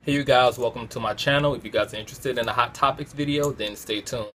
Hey you guys, welcome to my channel. If you guys are interested in a hot topics video, then stay tuned.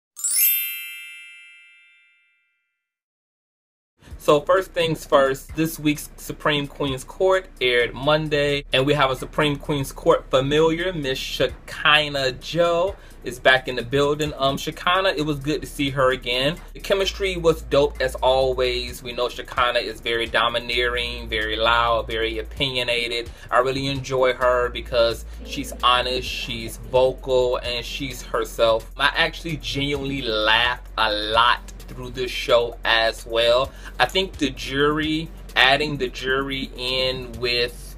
So first things first, this week's Supreme Queen's Court aired Monday, and we have a Supreme Queen's Court familiar, Miss Shekinah Joe is back in the building. Shekinah, it was good to see her again. The chemistry was dope as always. We know Shekinah is very domineering, very loud, very opinionated. I really enjoy her because she's honest, she's vocal, and she's herself. I actually genuinely laughed a lot through this show as well. I think the jury, adding the jury in with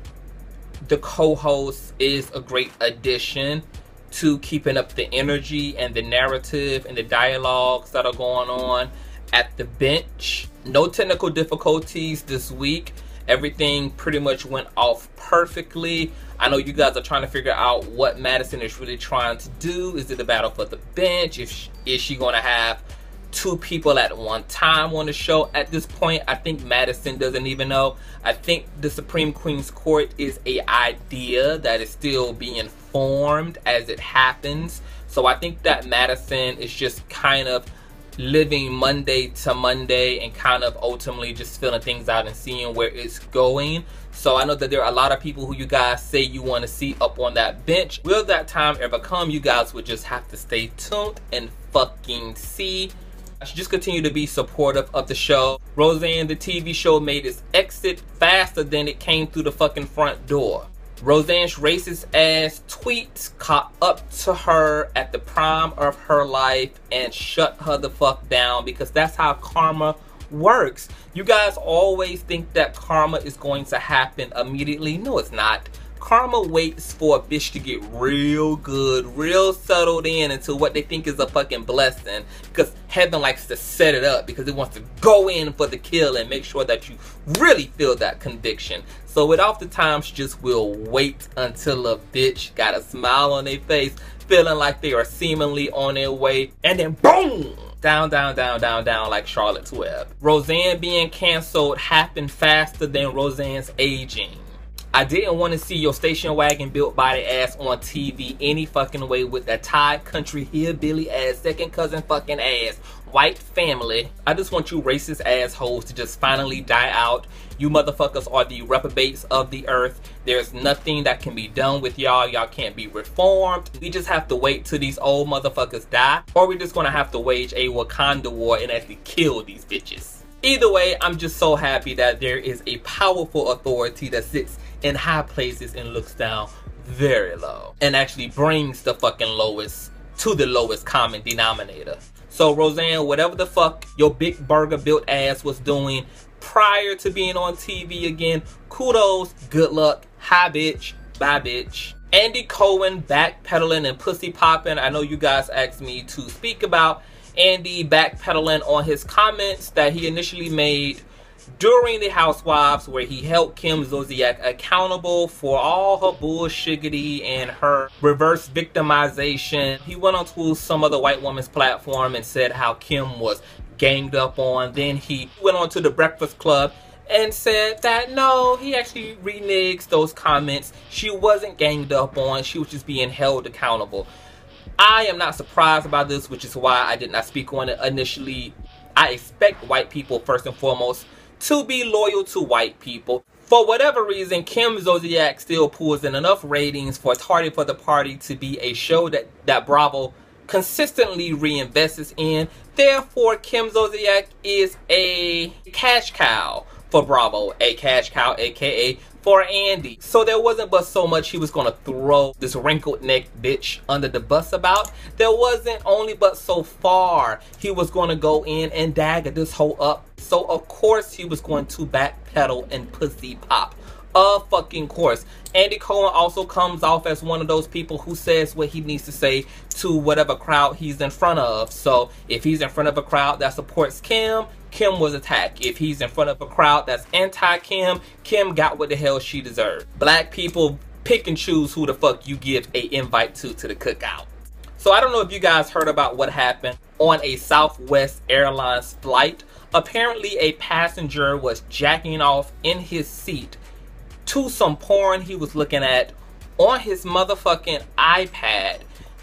the co-host is a great addition to keeping up the energy and the narrative and the dialogues that are going on at the bench. No technical difficulties this week. Everything pretty much went off perfectly. I know you guys are trying to figure out what Madison is really trying to do. Is it a battle for the bench? Is she going to have two people at one time on the show? At this point, I think Madison doesn't even know. I think the Supreme Queen's Court is an idea that is still being formed as it happens. So I think that Madison is just kind of living Monday to Monday and kind of ultimately just filling things out and seeing where it's going. So I know that there are a lot of people who you guys say you want to see up on that bench. Will that time ever come? You guys would just have to stay tuned and fucking see. I should just continue to be supportive of the show. Roseanne, the TV show, made its exit faster than it came through the fucking front door. Roseanne's racist ass tweets caught up to her at the prime of her life and shut her the fuck down, because that's how karma works. You guys always think that karma is going to happen immediately. No, it's not. Karma waits for a bitch to get real good, real settled in into what they think is a fucking blessing, because heaven likes to set it up because it wants to go in for the kill and make sure that you really feel that conviction. So it oftentimes just will wait until a bitch got a smile on their face, feeling like they are seemingly on their way, and then boom! Down, down, down, down, down like Charlotte's Web. Roseanne being canceled happened faster than Roseanne's aging. I didn't want to see your station wagon built by the ass on TV any fucking way with that Thai country hillbilly ass, second cousin fucking ass, white family. I just want you racist assholes to just finally die out. You motherfuckers are the reprobates of the earth. There's nothing that can be done with y'all. Y'all can't be reformed. We just have to wait till these old motherfuckers die, or we're just gonna have to wage a Wakanda war and actually kill these bitches. Either way, I'm just so happy that there is a powerful authority that sits in high places and looks down very low and actually brings the fucking lowest to the lowest common denominator. So Roseanne, whatever the fuck your big burger built ass was doing prior to being on TV again, kudos, good luck, hi bitch, bye bitch. Andy Cohen backpedaling and pussy popping. I know you guys asked me to speak about Andy backpedaling on his comments that he initially made during the Housewives, where he held Kim Zolciak accountable for all her bullshiggity and her reverse victimization. He went onto some other white woman's platform and said how Kim was ganged up on. Then he went on to the Breakfast Club and said that no, he actually reneged those comments. She wasn't ganged up on, she was just being held accountable. I am not surprised about this, which is why I did not speak on it initially. I expect white people first and foremost to be loyal to white people. For whatever reason, Kim Zolciak still pulls in enough ratings for Tardy for the Party to be a show that Bravo consistently reinvests in. Therefore, Kim Zolciak is a cash cow for Bravo, a cash cow, aka for Andy. So there wasn't but so much he was gonna throw this wrinkled neck bitch under the bus about. There wasn't only but so far he was gonna go in and dagger this whole up. So of course he was going to backpedal and pussy pop. Of fucking course. Andy Cohen also comes off as one of those people who says what he needs to say to whatever crowd he's in front of. So if he's in front of a crowd that supports Kim, Kim was attacked. If he's in front of a crowd that's anti-Kim, Kim got what the hell she deserved. Black people pick and choose who the fuck you give a invite to the cookout. So I don't know if you guys heard about what happened on a Southwest Airlines flight. Apparently a passenger was jacking off in his seat to some porn he was looking at on his motherfucking iPad.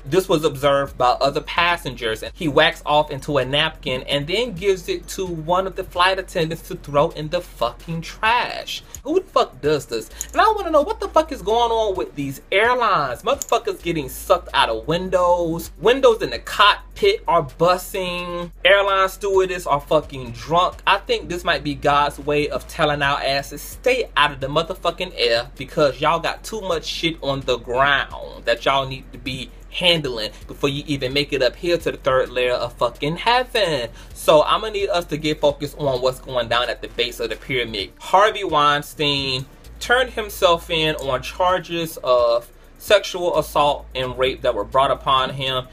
This was observed by other passengers, and he whacks off into a napkin and then gives it to one of the flight attendants to throw in the fucking trash. Who the fuck does this? And I want to know what the fuck is going on with these airlines. Motherfuckers getting sucked out of windows. Windows in the cockpit are busting. Airline stewardess are fucking drunk. I think this might be God's way of telling our asses, stay out of the motherfucking air, because y'all got too much shit on the ground that y'all need to be handling before you even make it up here to the third layer of fucking heaven. So I'm gonna need us to get focused on what's going down at the base of the pyramid. Harvey Weinstein turned himself in on charges of sexual assault and rape that were brought upon him.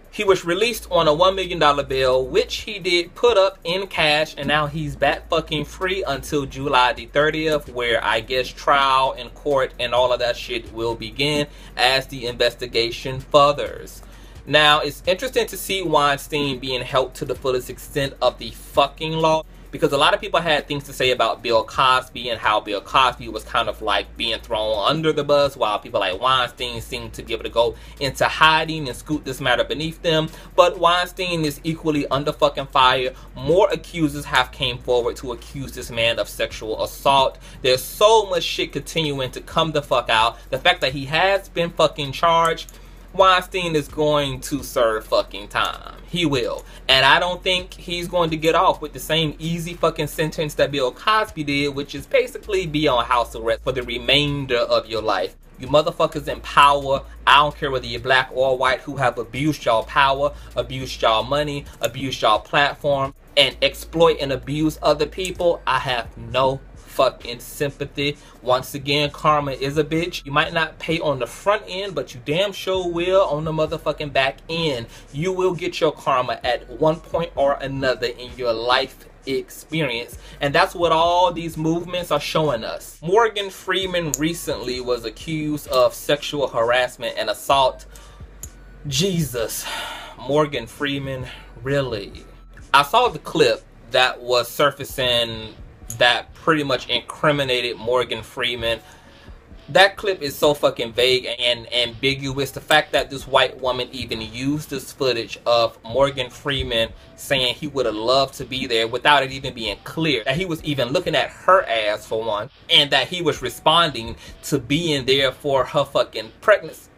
He was released on a $1 million bail, which he did put up in cash, and now he's back fucking free until July the 30th, where I guess trial and court and all of that shit will begin as the investigation furthers. Now, it's interesting to see Weinstein being held to the fullest extent of the fucking law, because a lot of people had things to say about Bill Cosby and how Bill Cosby was kind of like being thrown under the bus, while people like Weinstein seem to be able to go into hiding and scoot this matter beneath them. But Weinstein is equally under fucking fire. More accusers have came forward to accuse this man of sexual assault. There's so much shit continuing to come the fuck out. The fact that he has been fucking charged, Weinstein is going to serve fucking time. He will. And I don't think he's going to get off with the same easy fucking sentence that Bill Cosby did, which is basically be on house arrest for the remainder of your life. You motherfuckers in power, I don't care whether you're black or white, who have abused y'all power, abused y'all money, abused y'all platform, and exploit and abuse other people, I have no fucking sympathy. Once again, karma is a bitch. You might not pay on the front end, but you damn sure will on the motherfucking back end. You will get your karma at one point or another in your life experience, and that's what all these movements are showing us. Morgan Freeman recently was accused of sexual harassment and assault. Jesus, Morgan Freeman, really? I saw the clip that was surfacing that pretty much incriminated Morgan Freeman. That clip is so fucking vague and ambiguous. The fact that this white woman even used this footage of Morgan Freeman saying he would have loved to be there without it even being clear that he was even looking at her ass, for one, and that he was responding to being there for her fucking pregnancy.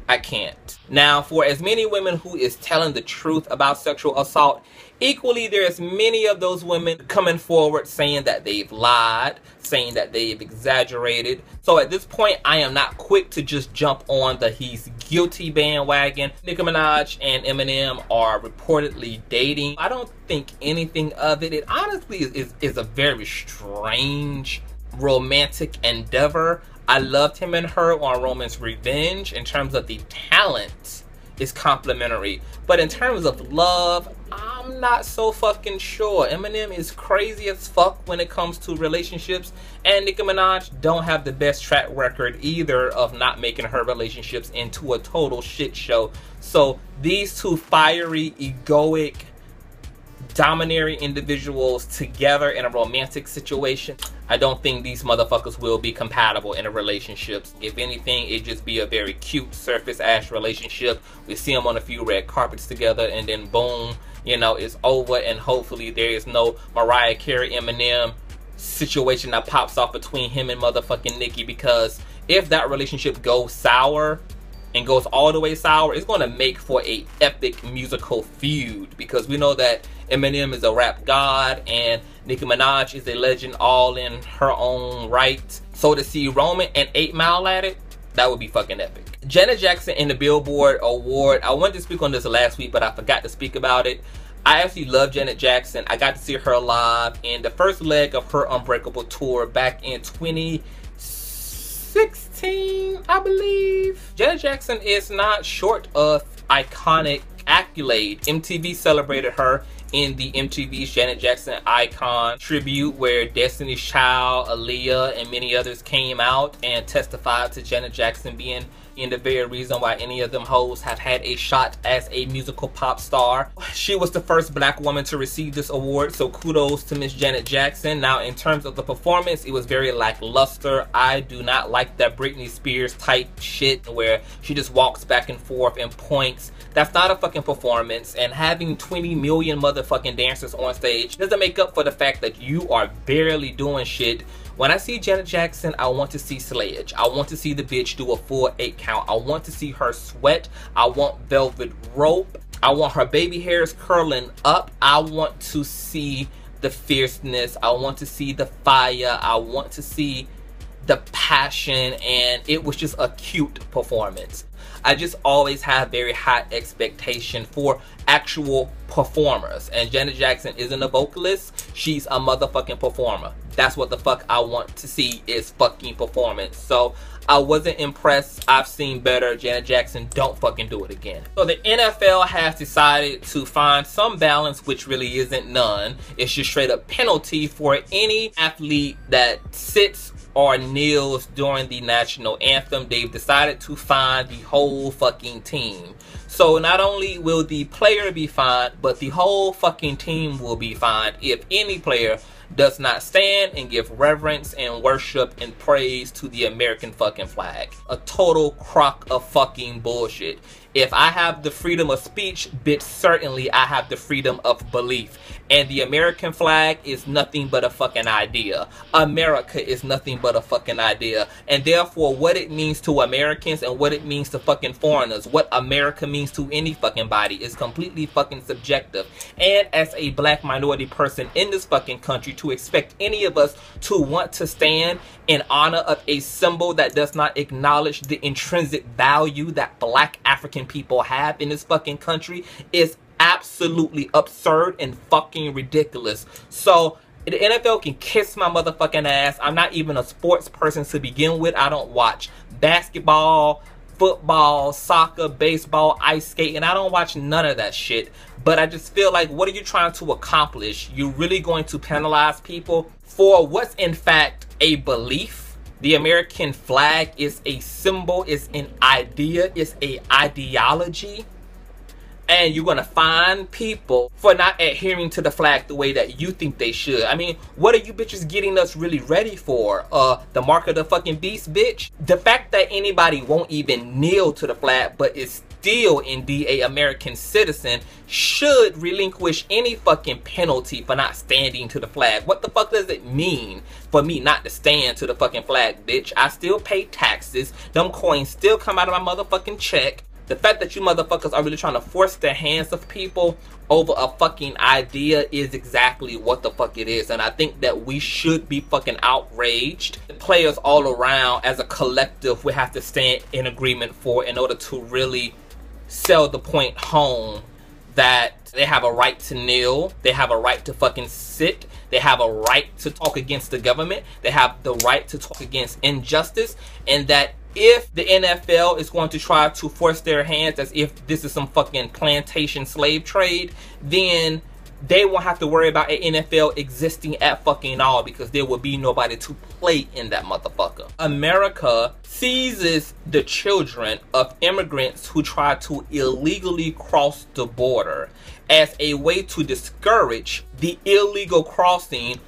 I can't. Now, for as many women who is telling the truth about sexual assault, equally there's many of those women coming forward saying that they've lied, saying that they've exaggerated. So at this point, I am not quick to just jump on the he's guilty bandwagon. Nicki Minaj and Eminem are reportedly dating. I don't think anything of it. It honestly is a very strange romantic endeavor. I loved him and her on Roman's Revenge. In terms of the talent, is complimentary, but in terms of love, I'm not so fucking sure. Eminem is crazy as fuck when it comes to relationships, and Nicki Minaj don't have the best track record either of not making her relationships into a total shit show. So these two fiery, egoic, domineering individuals together in a romantic situation, I don't think these motherfuckers will be compatible in a relationship. If anything, it just be a very cute surface ass relationship. We see them on a few red carpets together, and then boom, you know, it's over, and hopefully there is no Mariah Carey Eminem situation that pops off between him and motherfucking Nicki, because if that relationship goes sour and goes all the way sour, it's going to make for a epic musical feud, because we know that Eminem is a rap god and Nicki Minaj is a legend all in her own right. So to see Roman and 8 Mile at it, that would be fucking epic. Janet Jackson in the Billboard Award. I wanted to speak on this last week, but I forgot to speak about it. I actually love Janet Jackson. I got to see her live in the first leg of her Unbreakable tour back in 2016, I believe. Janet Jackson is not short of iconic accolade. MTV celebrated her in the MTV's Janet Jackson Icon tribute, where Destiny's Child, Aaliyah, and many others came out and testified to Janet Jackson being the very reason why any of them hoes have had a shot as a musical pop star. She was the first black woman to receive this award, so kudos to Miss Janet Jackson. Now, in terms of the performance, it was very lackluster. I do not like that Britney Spears type shit where she just walks back and forth and points. That's not a fucking performance, and having 20 million motherfucking dancers on stage doesn't make up for the fact that you are barely doing shit. When I see Janet Jackson, I want to see slayage. I want to see the bitch do a full 8 count. I want to see her sweat. I want velvet rope. I want her baby hairs curling up. I want to see the fierceness. I want to see the fire. I want to see the passion, and it was just a cute performance. I just always have very high expectation for actual performers, and Janet Jackson isn't a vocalist. She's a motherfucking performer. That's what the fuck I want to see, is fucking performance. So I wasn't impressed. I've seen better. Janet Jackson, don't fucking do it again. So the NFL has decided to find some balance, which really isn't none. It's just straight up penalty for any athlete that sits or kneels during the national anthem. They've decided to fine the whole fucking team. So not only will the player be fined, but the whole fucking team will be fined if any player does not stand and give reverence and worship and praise to the American fucking flag. A total crock of fucking bullshit. If I have the freedom of speech, bitch, certainly I have the freedom of belief. And the American flag is nothing but a fucking idea. America is nothing but a fucking idea. And therefore, what it means to Americans and what it means to fucking foreigners, what America means to any fucking body, is completely fucking subjective. And as a black minority person in this fucking country, to expect any of us to want to stand in honor of a symbol that does not acknowledge the intrinsic value that black African people have in this fucking country is absolutely absurd and fucking ridiculous. So the NFL can kiss my motherfucking ass. I'm not even a sports person to begin with. I don't watch basketball, football, soccer, baseball, ice skating. I don't watch none of that shit. But I just feel like, what are you trying to accomplish? You're really going to penalize people for what's in fact a belief? The American flag is a symbol, is an idea, is a ideology. And you're gonna fine people for not adhering to the flag the way that you think they should. I mean, what are you bitches getting us really ready for? The mark of the fucking beast, bitch? The fact that anybody won't even kneel to the flag but is still indeed a American citizen should relinquish any fucking penalty for not standing to the flag. What the fuck does it mean for me not to stand to the fucking flag, bitch? I still pay taxes. Them coins still come out of my motherfucking check. The fact that you motherfuckers are really trying to force the hands of people over a fucking idea is exactly what the fuck it is. And I think that we should be fucking outraged. The players all around as a collective we have to stand in agreement for, in order to really sell the point home that they have a right to kneel, they have a right to fucking sit, they have a right to talk against the government, they have the right to talk against injustice, and that if the NFL is going to try to force their hands as if this is some fucking plantation slave trade, then they won't have to worry about an NFL existing at fucking all, because there will be nobody to play in that motherfucker. America seizes the children of immigrants who try to illegally cross the border as a way to discourage the illegal crossing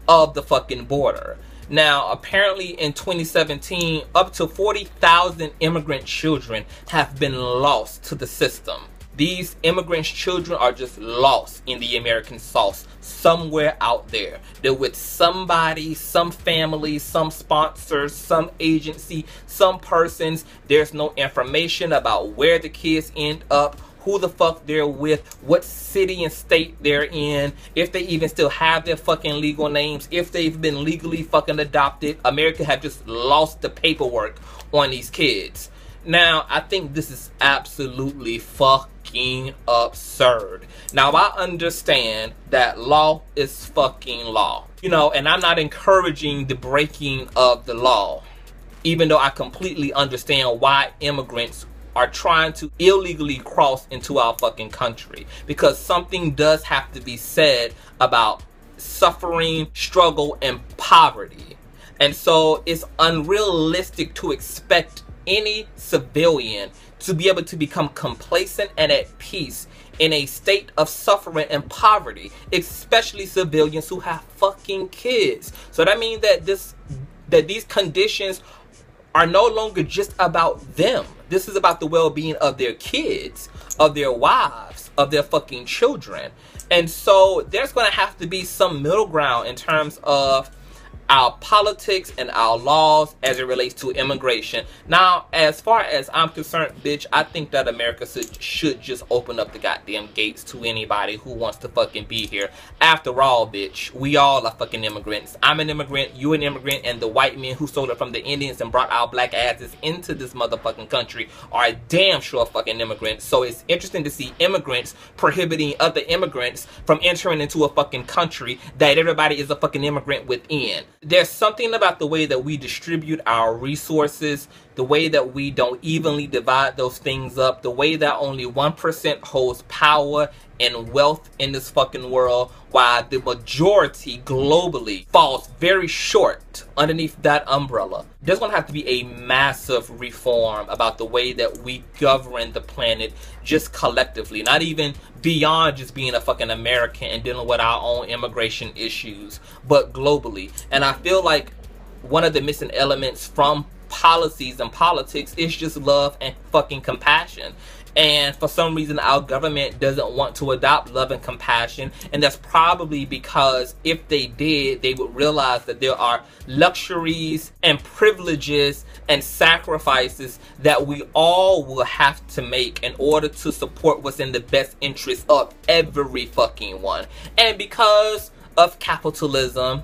of the fucking border. Now, apparently in 2017, up to 40,000 immigrant children have been lost to the system. These immigrants' children are just lost in the American sauce somewhere out there. They're with somebody, some family, some sponsors, some agency, some persons. There's no information about where the kids end up, who the fuck they're with, what city and state they're in, if they even still have their fucking legal names, if they've been legally fucking adopted. America have just lost the paperwork on these kids. Now, I think this is absolutely fucking absurd. Now, I understand that law is fucking law. You know, and I'm not encouraging the breaking of the law, even though I completely understand why immigrants are trying to illegally cross into our fucking country, because something does have to be said about suffering, struggle, and poverty. And so it's unrealistic to expect any civilian to be able to become complacent and at peace in a state of suffering and poverty, especially civilians who have fucking kids. So that means that these conditions are no longer just about them. This is about the well-being of their kids, of their wives, of their fucking children. And so there's going to have to be some middle ground in terms of our politics and our laws as it relates to immigration. Now, as far as I'm concerned, bitch, I think that America should just open up the goddamn gates to anybody who wants to fucking be here. After all, bitch, we all are fucking immigrants. I'm an immigrant, you an immigrant, and the white men who stole it from the Indians and brought our black asses into this motherfucking country are damn sure fucking immigrants. So it's interesting to see immigrants prohibiting other immigrants from entering into a fucking country that everybody is a fucking immigrant within. There's something about the way that we distribute our resources, the way that we don't evenly divide those things up, the way that only 1% holds power and wealth in this fucking world, while the majority globally falls very short underneath that umbrella. There's gonna have to be a massive reform about the way that we govern the planet just collectively, not even beyond just being a fucking American and dealing with our own immigration issues, but globally. And I feel like one of the missing elements from policies and politics is just love and fucking compassion. And for some reason our government doesn't want to adopt love and compassion, and that's probably because if they did, they would realize that there are luxuries and privileges and sacrifices that we all will have to make in order to support what's in the best interest of every fucking one. And because of capitalism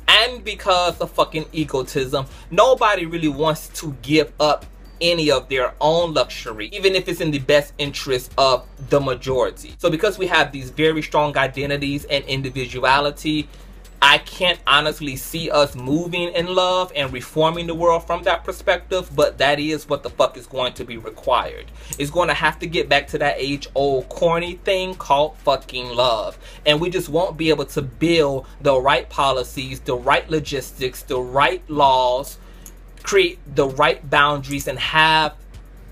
and because of fucking egotism, nobody really wants to give up any of their own luxury, even if it's in the best interest of the majority. So because we have these very strong identities and individuality, I can't honestly see us moving in love and reforming the world from that perspective, but that is what the fuck is going to be required. It's going to have to get back to that age-old corny thing called fucking love. And we just won't be able to build the right policies, the right logistics, the right laws, create the right boundaries, and have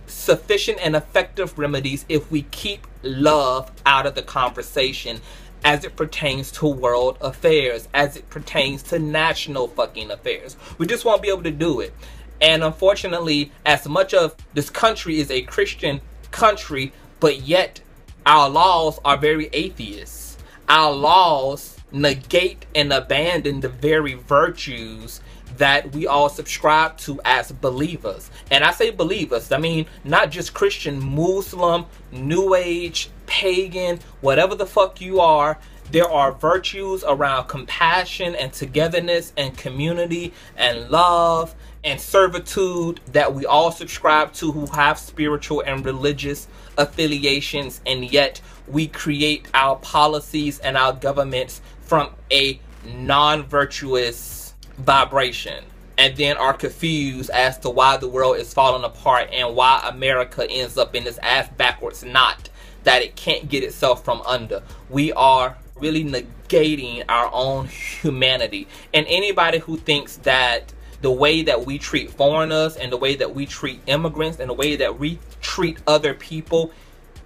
sufficient and effective remedies if we keep love out of the conversation as it pertains to world affairs, as it pertains to national fucking affairs. We just won't be able to do it. And unfortunately, as much of this country is a Christian country, but yet our laws are very atheist. Our laws negate and abandon the very virtues that we all subscribe to as believers. And I say believers, I mean not just Christian, Muslim, New Age, pagan, whatever the fuck you are. There are virtues around compassion and togetherness and community and love and servitude that we all subscribe to who have spiritual and religious affiliations, and yet we create our policies and our governments from a non-virtuous vibration, and then are confused as to why the world is falling apart and why America ends up in this ass backwards knot that it can't get itself from under. We are really negating our own humanity. And anybody who thinks that the way that we treat foreigners and the way that we treat immigrants and the way that we treat other people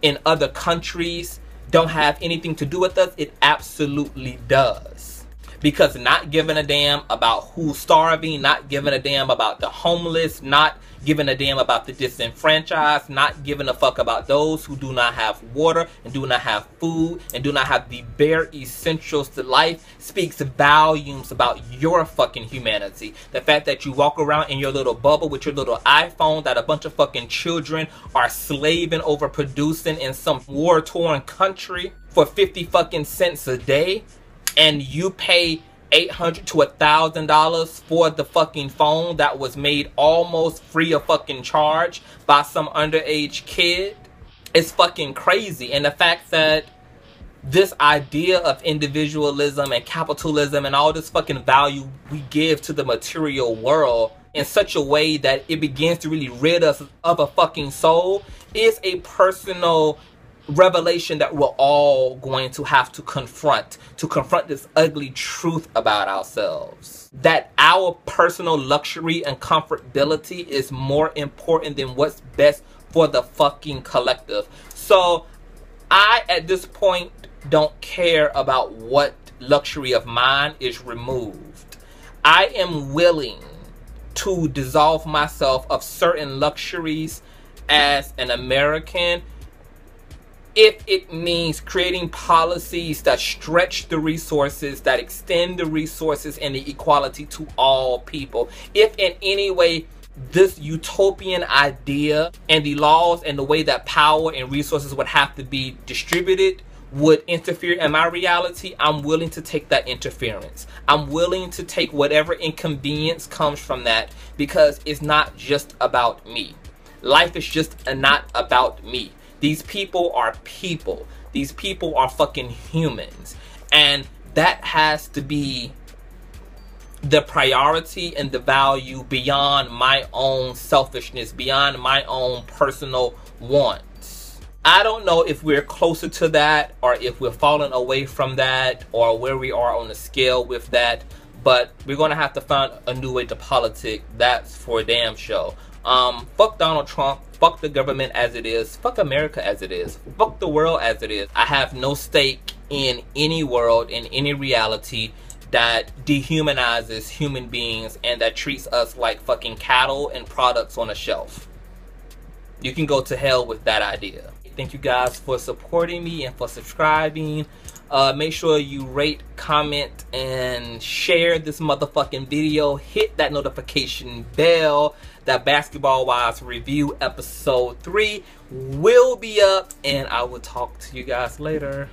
in other countries don't have anything to do with us, it absolutely does. Because not giving a damn about who's starving, not giving a damn about the homeless, not giving a damn about the disenfranchised, not giving a fuck about those who do not have water and do not have food and do not have the bare essentials to life speaks volumes about your fucking humanity. The fact that you walk around in your little bubble with your little iPhone that a bunch of fucking children are slaving over producing in some war-torn country for 50 fucking cents a day, and you pay $800 to $1,000 for the fucking phone that was made almost free of fucking charge by some underage kid. It's fucking crazy. And the fact that this idea of individualism and capitalism and all this fucking value we give to the material world in such a way that it begins to really rid us of a fucking soul is a personal revelation that we're all going to have to confront this ugly truth about ourselves. That our personal luxury and comfortability is more important than what's best for the fucking collective. So I, at this point, don't care about what luxury of mine is removed. I am willing to dissolve myself of certain luxuries as an American if it means creating policies that stretch the resources, that extend the resources and the equality to all people. If in any way this utopian idea and the laws and the way that power and resources would have to be distributed would interfere in my reality, I'm willing to take that interference. I'm willing to take whatever inconvenience comes from that, because it's not just about me. Life is just not about me. These people are people. These people are fucking humans. And that has to be the priority and the value beyond my own selfishness, beyond my own personal wants. I don't know if we're closer to that, or if we're falling away from that, or where we are on the scale with that, but we're going to have to find a new way to politic. That's for a damn show. Fuck Donald Trump. Fuck the government as it is. Fuck America as it is. Fuck the world as it is. I have no stake in any world, in any reality that dehumanizes human beings and that treats us like fucking cattle and products on a shelf. You can go to hell with that idea. Thank you guys for supporting me and for subscribing. Make sure you rate, comment, and share this motherfucking video. Hit that notification bell. That Basketball Wives review episode 3 will be up, and I will talk to you guys later.